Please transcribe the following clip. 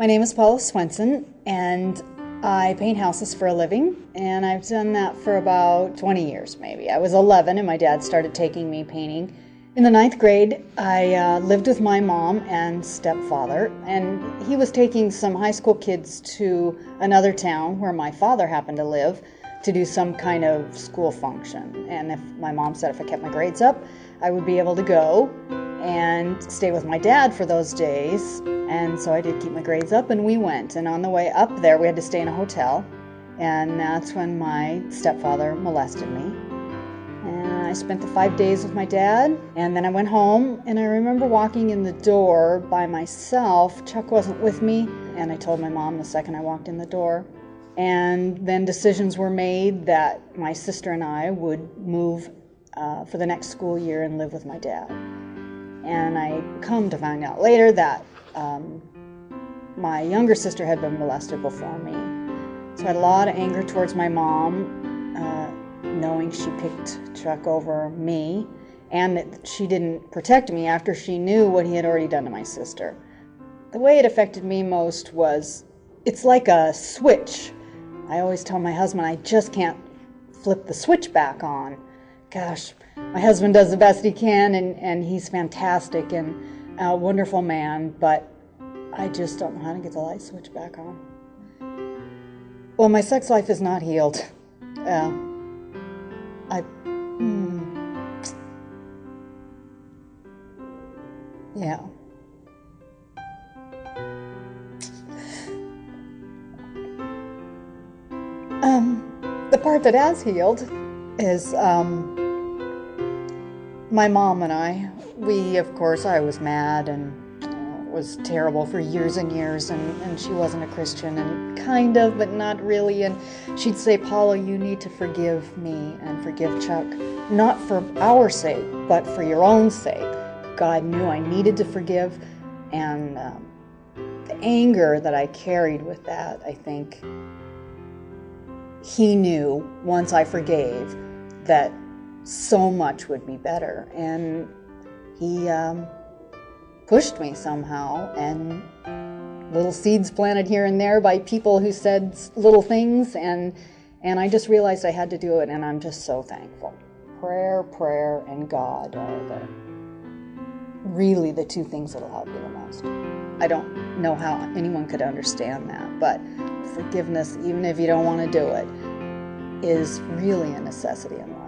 My name is Paula Swenson, and I paint houses for a living, and I've done that for about 20 years maybe. I was 11 and my dad started taking me painting. In the ninth grade, I lived with my mom and stepfather, and he was taking some high school kids to another town where my father happened to live to do some kind of school function. And if my mom said if I kept my grades up, I would be able to go and stay with my dad for those days. And so I did keep my grades up, and we went. And on the way up there, we had to stay in a hotel, and that's when my stepfather molested me. And I spent the 5 days with my dad, and then I went home, and I remember walking in the door by myself. Chuck wasn't with me, and I told my mom the second I walked in the door. And then decisions were made that my sister and I would move for the next school year and live with my dad. And I come to find out later that my younger sister had been molested before me. So I had a lot of anger towards my mom, knowing she picked Chuck over me, and that she didn't protect me after she knew what he had already done to my sister. The way it affected me most was, it's like a switch. I always tell my husband I just can't flip the switch back on. Gosh, my husband does the best he can, and he's fantastic and a wonderful man, but I just don't know how to get the light switch back on. Well, my sex life is not healed. Yeah. The part that has healed is my mom and I. Of course, I was mad and it was terrible for years and years, and she wasn't a Christian, and kind of, but not really. And she'd say, Paula, you need to forgive me and forgive Chuck, not for our sake, but for your own sake. God knew I needed to forgive, and the anger that I carried with that, I think he knew once I forgave that so much would be better, and he pushed me somehow, and little seeds planted here and there by people who said little things, and I just realized I had to do it, and I'm just so thankful. Prayer, and God are really the two things that'll help you the most. I don't know how anyone could understand that, but forgiveness, even if you don't want to do it, is really a necessity in life.